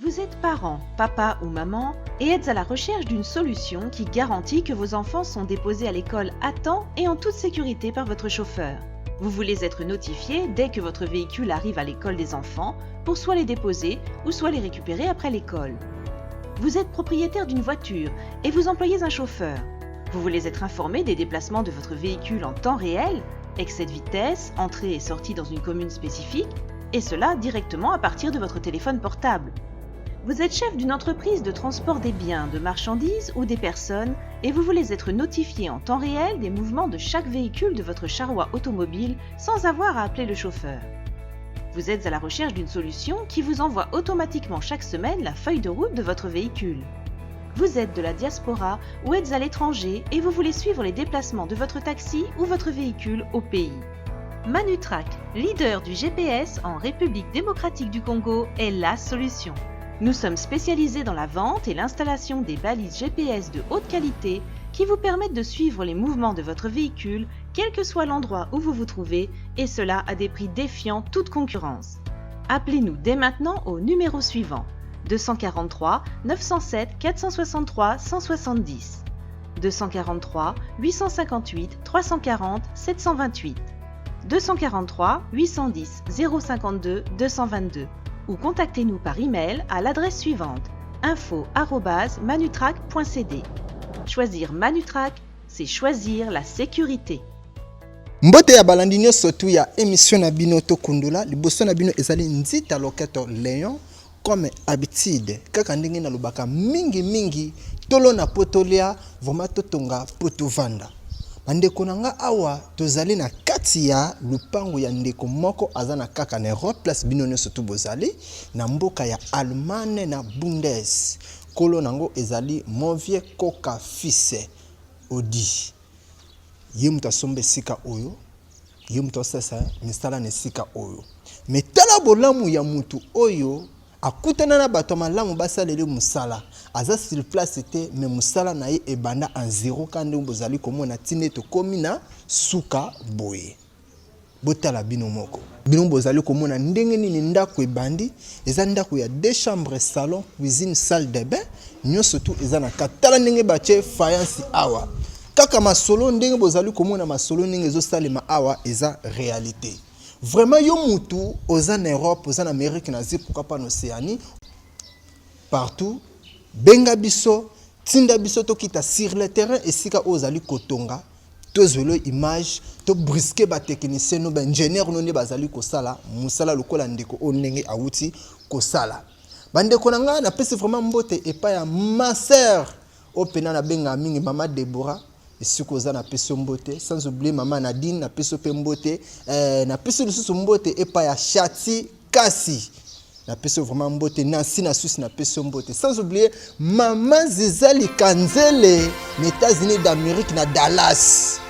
Vous êtes parent, papa ou maman, et êtes à la recherche d'une solution qui garantit que vos enfants sont déposés à l'école à temps et en toute sécurité par votre chauffeur. Vous voulez être notifié dès que votre véhicule arrive à l'école des enfants pour soit les déposer ou soit les récupérer après l'école. Vous êtes propriétaire d'une voiture et vous employez un chauffeur. Vous voulez être informé des déplacements de votre véhicule en temps réel, excès de vitesse, entrée et sortie dans une commune spécifique, et cela directement à partir de votre téléphone portable. Vous êtes chef d'une entreprise de transport des biens, de marchandises ou des personnes et vous voulez être notifié en temps réel des mouvements de chaque véhicule de votre charroi automobile sans avoir à appeler le chauffeur. Vous êtes à la recherche d'une solution qui vous envoie automatiquement chaque semaine la feuille de route de votre véhicule. Vous êtes de la diaspora ou êtes à l'étranger et vous voulez suivre les déplacements de votre taxi ou votre véhicule au pays. Manutrack, leader du GPS en République démocratique du Congo, est la solution. Nous sommes spécialisés dans la vente et l'installation des balises GPS de haute qualité qui vous permettent de suivre les mouvements de votre véhicule, quel que soit l'endroit où vous vous trouvez, et cela à des prix défiant toute concurrence. Appelez-nous dès maintenant au numéro suivant 243 907 463 170 243 858 340 728 243 810 052 222 ou contactez-nous par email à l'adresse suivante info@manutrack.cd. Choisir Manutrack, c'est choisir la sécurité. Mbote ya balandi nyonso tu ya émission na bino tokundula liboso na bino ezali Nzita Loketo Léon comme habitude kaka ndenge na lobaka mingi tolo na potolia voma totonga potovanda. Bandeko nanga awa tozali na kati ya lupango ya ndeko moko azana kaka na Europe place bino nyonso tu bozali na mboka ya Allemagne na Bundes. Kolo nango ezali Movie Koka Fise Odi. Ye mutu asombe sika oyo, ye mutu asasa misala ne sika oyo. Metala bolamu ya mutu oyo akutana na bato malamu basaleli musala. Aza sur place te me musala na ye ebanda en zéro kande bozali komona tine to komina suka boye. Botala bino moko. Bino bozali komona ndenge nini ndako ebandi, eza ndako ya 2 chambres, salon, cuisine, salle de bain, nyonso tu eza na katala ndenge bache faïence awa. Kaka masolo ndenge bozali komona masolo ndenge ezosalema awa eza réalité. Vraiment yo mutu oza en Europe, oza en Amérique na Asie, pourquoi pas en Océanie, partout benga biso, tinda biso to kita sur le terrain esika ozali kotonga, to zwelo image, to brisker ba technicien no ba ingénieur no ne bazali kosala, musala lokola ndeko o ndenge awuti kosala. Bandeko nanga na pesi vraiment mbote epa ya ma sœur o pena na benga mingi mama Deborah esiko za na peso mbote, sans oublier mama Nadine na peso pe mbote, na peso lususu mbote epa ya Shati Kasi. Na peso vraiment mbote Nancy na Suisse na peso mbote. Sans oublier maman Zizali Kanzele aux États-Unis d'Amérique na Dallas.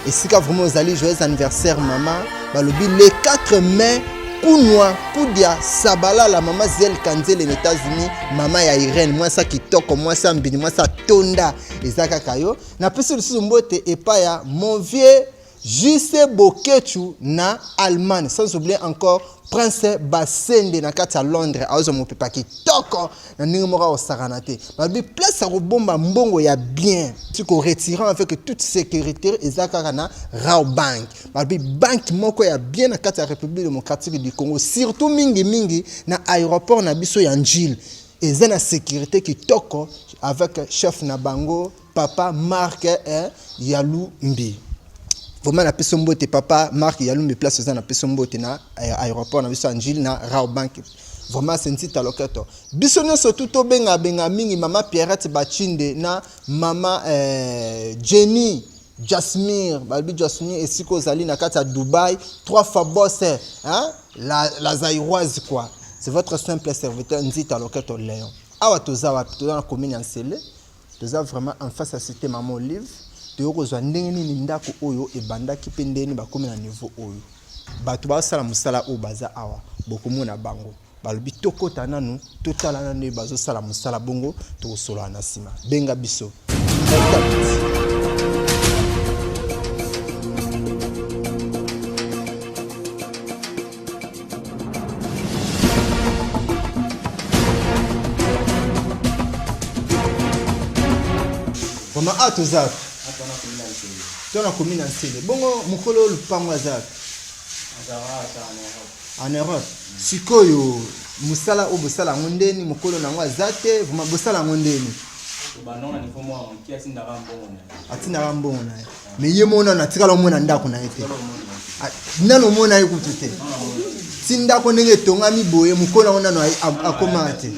Et si ka vraiment ozali joyeux anniversaire maman, balobi le 4 mai Kunwa Kudia Sabala la maman Zizali Kanzele aux États-Unis, maman ya Irene, moi ça kitoko, moi ça mbini, moi ça tonda ezaka kayo. Na peso lususu mbote epa ya mon vieux Jise Bokechu na Allemagne. Sans oublier encore Prince Basende na kati ya Londres. Aozo mo pepa kitoko na ndenge moko osaranate. Babi place à robomba mbongo ya bien. Tu ko retirant avec toute sécurité ezaka na Raobank. Babi bank moko ya bien na kati ya République démocratique du Congo. Surtout mingi na aéroport na biso ya Njil. Eza na sécurité kitoko avec chef na bango papa Marc Yalou Mbi. Vraiment na peso mbote papa Marc Yalou me place na peso mbote na aéroport na biso Angile na Raobank. Vraiment c'est Nzita Loketo. Biso nyonso tout benga mingi mama Pierrette Bachinde na mama Jenny Jasmine, Balbi Jasmine esiko zali na kati ya Dubaï, 3 fois boss hein la Zaïroise quoi. C'est votre simple serviteur Nzita Loketo Léon. Awa toza na commune en Sele. Toza vraiment en face à cité maman Olive. Toyokozwa ndenge nini ndako oyo ebandaki pe ndeni bakomi na niveau oyo bato basala musala oyo baza awa bokomona bango balobi tokota nanu totala nanu bazosala musala bongo tokosola na sima benga biso. Comment a tozak? Atona komina nsele. Tona commune en Sele. Bongo mukolo lupango azak. Azara ata En Europe. Sikoyo musala o bosala ngondeni mukolo nango azate, vuma bosala ngondeni. banonga ni fomo wa mkia sinda bambongo na. Atina bambongo na. Mais ye mona na tikala mona ndako na ete. Nano mona ye kutute. Sinda ko ndenge tongami boye mukolo ona no akomate.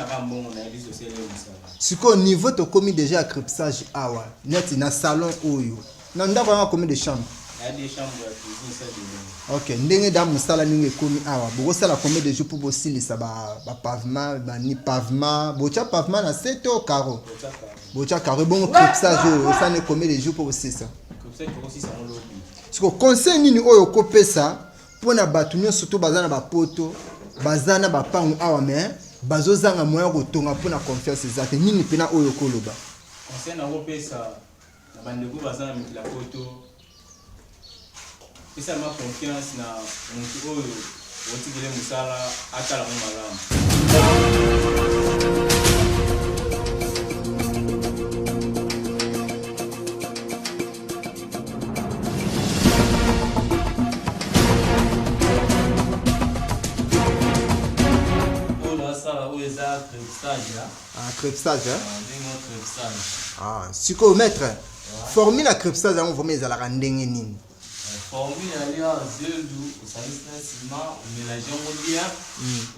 Siko niveau to komi déjà à crépsage awa. Net na salon oyo. Na ndako na komi de chambre. Il y a des chambres de cuisine ça de. Ok, ndenge da musala ninge komi awa. Boko sala combien de jours pour bosili ça ba pavement, ba ni pavement, bocha pavement na 7 au carreau. Bocha carreau bon crépsage ça ne combien de jours pour bosili ça. Crépsage pour aussi ça on lobi. Siko conseil nini oyo kopesa pona batu nyonso to bazana ba poto, bazana ba pangu awa mais bazozanga moya kotonga pona confiance ezate nini pena oyo koloba. Conseil na kopesa na bandeko bazana mitila poto. Pesa ma confiance na mtu oyo wotikile musala atala mu malamu. Crépsage, siko maître, formule à crépsage, on va mettre à la rendenge nini. Formule ali a zeldu usalisa sima mélanger ngolia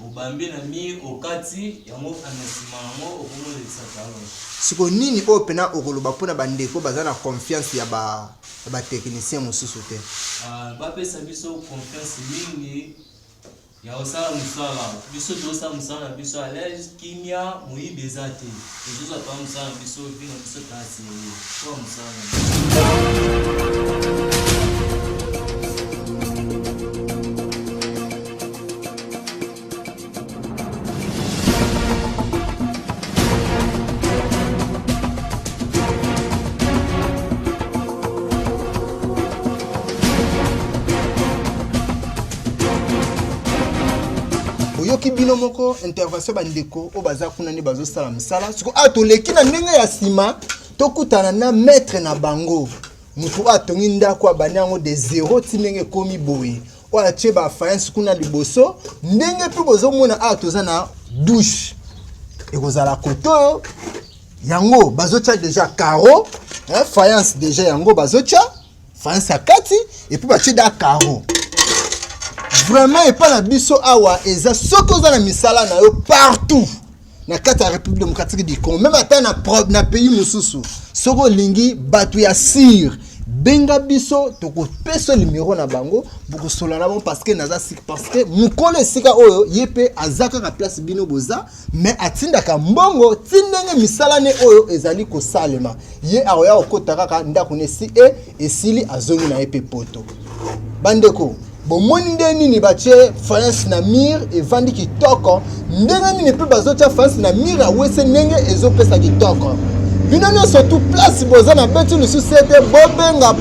ubambi na mi okati yango anasima ngo okomole sakalo. Siko nini opena okoloba pona bandeko bazana confiance ya ba technicien mususu te. Ba pesa biso confiance mingi. Ya osala musala biso dosa musala biso alaise kimia muibe zate biso pa musala biso vino biso tasi kwa musala. Yoki bino moko intervention bandeko o baza kuna ni bazo sala misala siko atoleki na ndenge ya sima tokutana na maître na bango mutu atongi ndako abanyango de zéro tinenge komi boye o atie ba faïence kuna liboso ndenge pe bozo mona atoza na douche ekozala koto yango bazotia déjà carreau faïence déjà yango bazotia faïence akati et puis batie da carreau. Vraiment et pas la biso awa eza soko za na misala na yo partout na kata République démocratique du Congo même ata na pays mususu soko lingi batu ya sir benga biso toko peso numéro na bango boko solana bon parce que naza sik parce que mukole sika oyo yepe azaka ka place bino boza mais atinda ka mbongo tindenge misala ne oyo ezali ko salema ye aroya okotaka ka ndako ne si et sili azongi na yepe poto bandeko. Bon monde nini bache faïence na mire et vandi kitoko ndenge nini pe bazotia faïence na mire awese ndenge ezopesa kitoko bino nyonso tout place boza na beti lisusu ete bobenga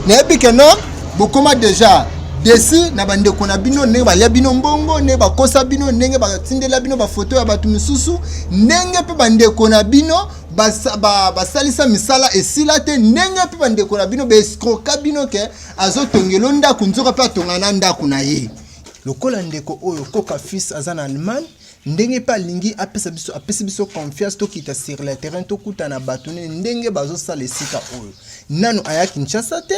na yebi ke non bokoma déjà desi na bandeko na bino ndenge balia bino mbongo ndenge bakosa bino ndenge batindela bino bafoto ya batu misusu ndenge pe bandeko na bino basalisa misala esila te ndenge pe bandeko na bino escroka bino ke azotongelo ndako nzoka pe atonga na ndako na ye lokola ndeko oyo koka fils aza na Allemagne ndenge pa lingi apesa biso confiance tokita sur le terrain tokuta na bato ndenge bazosala esika oyo nano aya Kinshasa te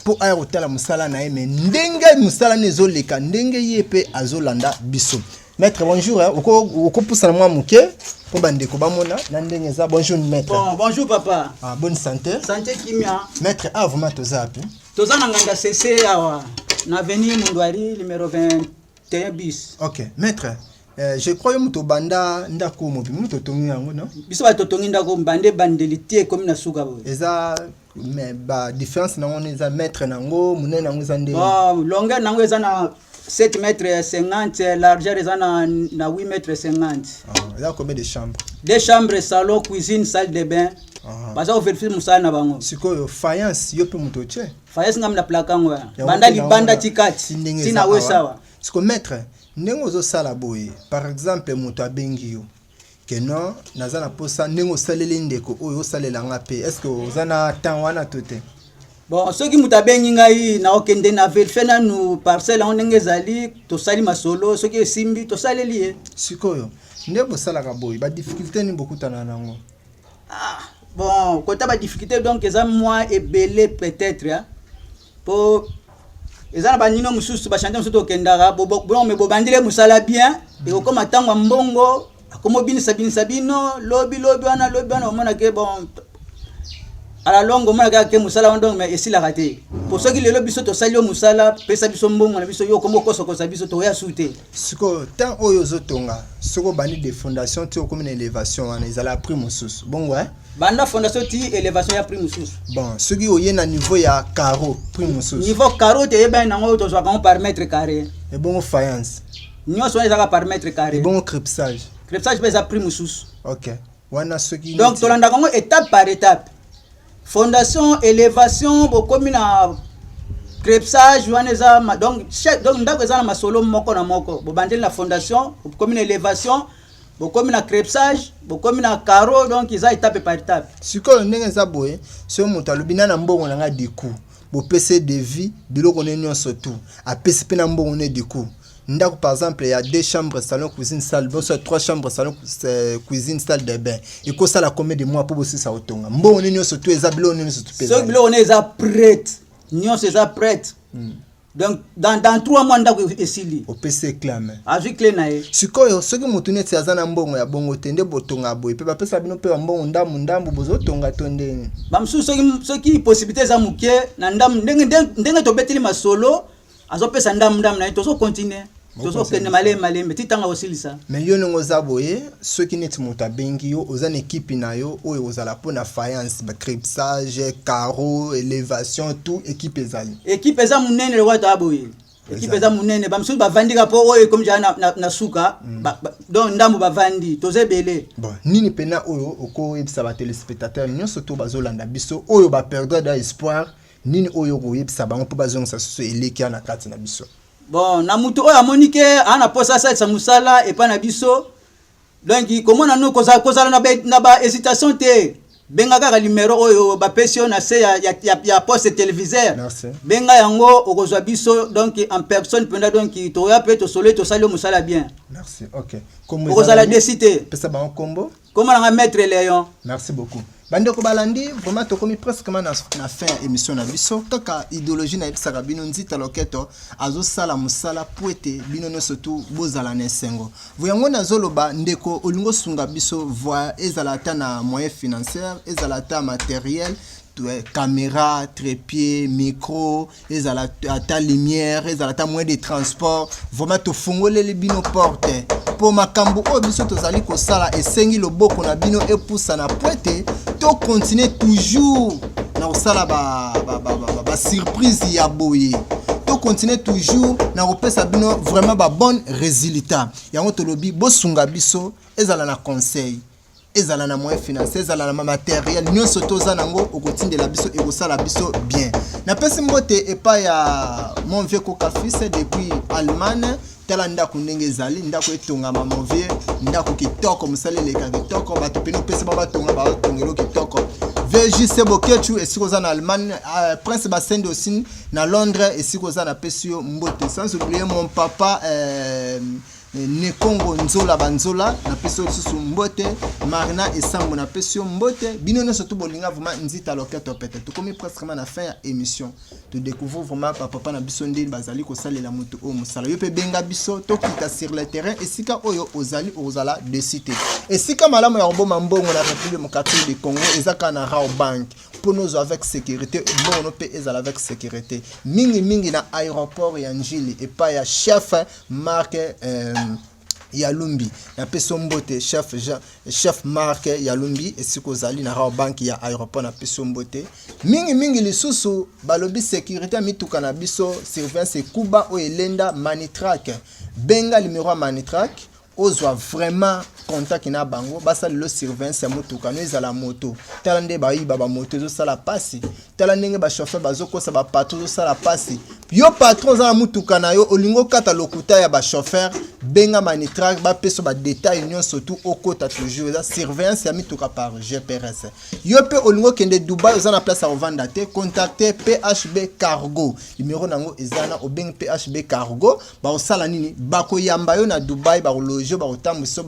po aya kotala musala na ye me ndenge musala nezoleka ndenge ye pe azolanda biso. Maître bonjour oko poussa moi muke po bandeko bamona na ndenge za bonjour maître. Bon bonjour papa. Bonne santé. Santé kimia. Maître vraiment tozapi. Tozana nganda CC awa na avenue Mundwari numéro 21 bis. OK maître je crois que muto banda ndako mobi muto tongi yango non biso ba totongi ndako mbande bandelité comme na suka bo eza mais ba différence nango eza maître nango munene nango eza nde longueur nango eza na 7 mètres 50 largeur eza na 8 mètres 50 il y a combien de chambres? Deux chambres, salon, cuisine, salle de bain. Baza o vérifier musala na bango siko faïence yo pe muto che faïence ngam na plakango banda libanda tikati tina we sawa siko maître ndenge ozo sala boye par exemple muto abengi yo que non naza na posa ndenge osaleli ndeko oyo osalelanga pe est ce que oza na temps wana to te? Bon, soki mutu abengi ngai na okende na verifie nanu parcelle yango ndenge ezali tosali masolo soki esimbi tosaleli ye. Sikoyo nde bosalaka boye badifficulté nini bokutana nango? Bon, kota badifficulté donc eza mwa ebele peut-être po eza na banino mosusu bachante mosusu tokendaka me bobandile mosala bien ekokoma ntango ya mbongo akomobinisa bino lobi wana omonake bon ala longo omonaka ke mosala wana donc mais esilaka te po soki lelo biso tosali yo mosala pesa biso mbongo na biso yo okomi okosokosa biso toya su te. Sikoyo tant oyo ozotonga soko bandi de fondation ti okomi na élévation wana ezala prix mosusu bongo banda fondation ti élévation ya prix mosusu. Bon soki oye na niveau ya carreau prix mosusu niveau carreau te yebani nango tozwaka ngo par mètre carré ebongo faïence nyonso wana ezaka par mètre carré ebongo crépsage mpe eza prix mosusu. ok wana soki donc tolandaka ngo étape par étape fondation élévation bokomi na crépsage wana eza donc ndako eza na masolo moko na moko bobandeli na fondation bokomi na élévation bokomi na crépsage bokomi na carreau donc eza étape par étape. sikoyo ndenge eza boye so moto alobi na mbongo nanga diku bopese devis biloko ne nyonso tu apesi mpe na mbongo ne diku ndako par exemple il y a 2 chambres salon cuisine salle bon soit 3 chambres salon cuisine salle de bain et ko sala combien de mois pour bossi sa otonga mbongo ne nyonso tu eza biloko ne nyonso tu pesa so biloko ne eza prête nyonso eza prête. Donc dans 3 mois ndako esili opese clame azwi clé na ye. sikoyo soki mutu neti aza na mbongo ya bongo tende botonga boye pe bapesa bino pe mbongo ndambu bozotonga to ndenge bamusu soki possibilité za muke na ndambu ndenge tobeteli masolo azopesa ndambu na ye tozo continuer tozo kende malembe titanga osilisa. mais yo ndenge oza boye soki neti moto abengi yo oza na équipe na yo oyo ozala mpona faïence crépsage carreau élévation tout équipe ezali équipe eza munene lokwa to aboye équipe eza munene bamususu bavandika po oyo comme jana na suka donc ndambu bavandi toze ebele. bon nini pena oyo okoyebisa batelespectateur nyonso to bazolanda biso oyo baperdre da espoir nini oyo koyebisa bango mpo bazongisa susu eleki na kati na biso? Bon na mutu oyo amoni ke ana posa salisa musala epa na biso donc komona no kozala na ba hésitation te benga kaka numéro oyo bapesi yo na se ya poste téléviseur benga yango okozwa biso donc en personne penda donc toya pe tosolo tosali yo musala bien. Merci. Ok. Okozala décidé pesa bango kombo comment na maître Léon. Merci beaucoup. Bandeko balandi vraiment tokomi presque na fin émission na biso kaka idéologie na ebisaka bino nzita loketo azosala musala poete bino no surtout bozala na esengo voyango nazoloba ndeko olingo sunga biso voix ezala ta na moyen financier ezala ta matériel caméra, trépied, micro, ezala ta lumière, ezala ta moyen de transport, vraiment to fongole les bino porte. Pour makambo o biso tozali ko sala esengi loboko na bino epusa na poete to continuer toujours na sala ba surprise ya boye. To continuer toujours na kopesa bino vraiment ba bon résultat. Yango to lobi bosunga biso ezala na conseil. Ezala na moyen financier, ezala na matériel, nyonso toza nango okotindela biso ekosala biso bien. Na pesi mbote epa ya mon vieux Coca fils depuis Allemagne, tala ndako ndenge ezali, ndako etonga mon vieux, ndako kitoko musale leka kitoko, bato peno pesi ba batonga ba tongelo kitoko. VJ Bokechu esikoza na Allemagne, Prince Basende aussi na Londres esikoza na pesi yo mbote. Sans oublier mon papa Nekongo Nzola Banzola na peso susu mbote Marina Esambo na peso mbote bino no surtout bolinga vraiment nzita loketo pete to komi presque na fin ya émission to découvrir vraiment papa na biso ndeli bazali ko salela mutu o musala yo pe benga biso to kita sur le terrain esika oyo ozali ozala de cité esika malamu ya roboma mbongo na République démocratique du Congo ezaka na Rao Bank pour nous avec sécurité bon no pe ezala avec sécurité mingi na aéroport ya Njili et pas ya chef Marc Yalumbi na peso mbote chef Marc Yalumbi esiko zali na Rao Bank ya aéroport na peso mbote mingi lisusu balobi sécurité mituka na biso surveillance Kuba o elenda Manitrack benga numéro Manitrack ozwa vraiment contact na bango basali lo surveillance ya motuka no ezala moto tala nde bayiba ba moto zo sala pasi tala ndenge bachauffeur bazokosa bapatron ozosala pasi yo patron oza na mutuka na yo olingo kata lokuta ya bachauffeur benga Manitrack bapeso badetail nyonso tu okota toujours eza surveillance ya mituka par GPRS yo mpe olingo kende Dubai oza na place ya kovanda te contacte PHB Cargo numéro nango eza na obengi PHB Cargo baosala nini bakoyamba yo na Dubai bakologe bakotambwisa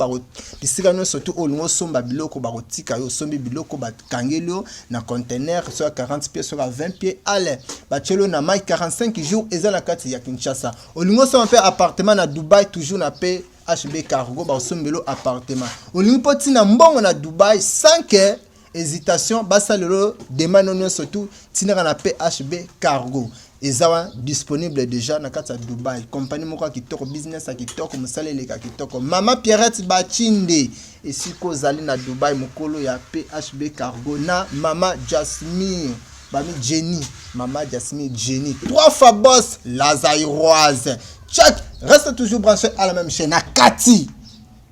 bisika nyonso tu olingo somba biloko bakotika yo sombi biloko bakangeli yo na conteneur soit 40 pieds soit 20 pieds allez bachelo na mai 45 jours eza na kati ya Kinshasa olingo somba pe appartement na Dubai toujours na PHB Cargo basombelo appartement olingo poti na mbongo na Dubai sans que hésitation basalelo demande nyonso tu tinaka na PHB Cargo ezawa disponible déjà na kati ya Dubai compagnie moko ya kitoko business ya kitoko mosaleleka kitoko Mama Pierrette Bachinde esiko zali na Dubai mokolo ya PHB Cargo na Mama Jasmine Bami Jenny Mama Jasmine Jenny 3 fois boss la Zairoise check reste toujours branché à la même chaîne na kati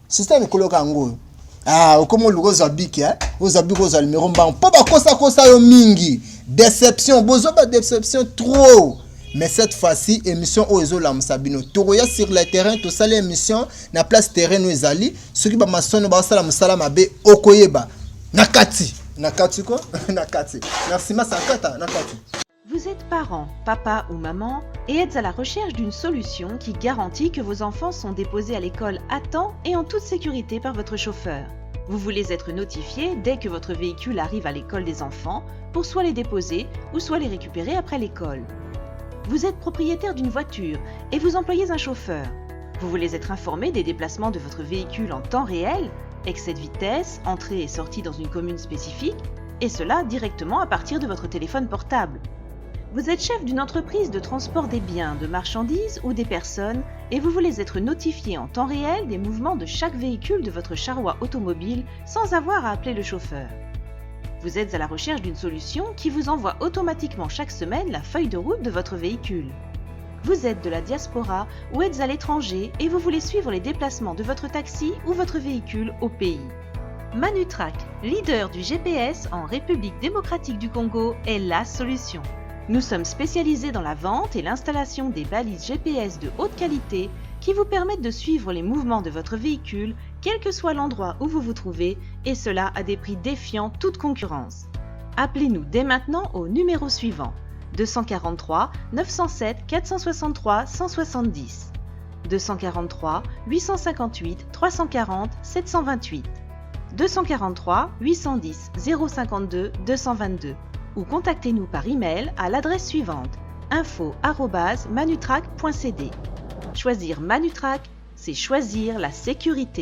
système ekoloka ngo okomo lugo zabiki ozabiki oza numéro mbang po bakosa yo mingi déception bozo ba déception trop mais cette fois-ci émission ozo la musabino toroya sur le terrain to sala émission na place terrain no ezali soki ba masono ba sala musala mabe okoyeba nakati ko nakati merci masakata nakati. Vous êtes parent, papa ou maman, et êtes à la recherche d'une solution qui garantit que vos enfants sont déposés à l'école à temps et en toute sécurité par votre chauffeur. Vous voulez être notifié dès que votre véhicule arrive à l'école des enfants pour soit les déposer ou soit les récupérer après l'école. Vous êtes propriétaire d'une voiture et vous employez un chauffeur. Vous voulez être informé des déplacements de votre véhicule en temps réel, excès de vitesse, entrée et sortie dans une commune spécifique, et cela directement à partir de votre téléphone portable. Vous êtes chef d'une entreprise de transport des biens, de marchandises ou des personnes et vous voulez être notifié en temps réel des mouvements de chaque véhicule de votre charroi automobile sans avoir à appeler le chauffeur. Vous êtes à la recherche d'une solution qui vous envoie automatiquement chaque semaine la feuille de route de votre véhicule. Vous êtes de la diaspora ou êtes à l'étranger et vous voulez suivre les déplacements de votre taxi ou votre véhicule au pays. Manutrack, leader du GPS en République démocratique du Congo, est la solution. Nous sommes spécialisés dans la vente et l'installation des balises GPS de haute qualité qui vous permettent de suivre les mouvements de votre véhicule, quel que soit l'endroit où vous vous trouvez, et cela à des prix défiant toute concurrence. Appelez-nous dès maintenant au numéro suivant 243 907 463 170 243 858 340 728 243 810 052 222 ou contactez-nous par email à l'adresse suivante info@manutrack.cd. Choisir Manutrack, c'est choisir la sécurité.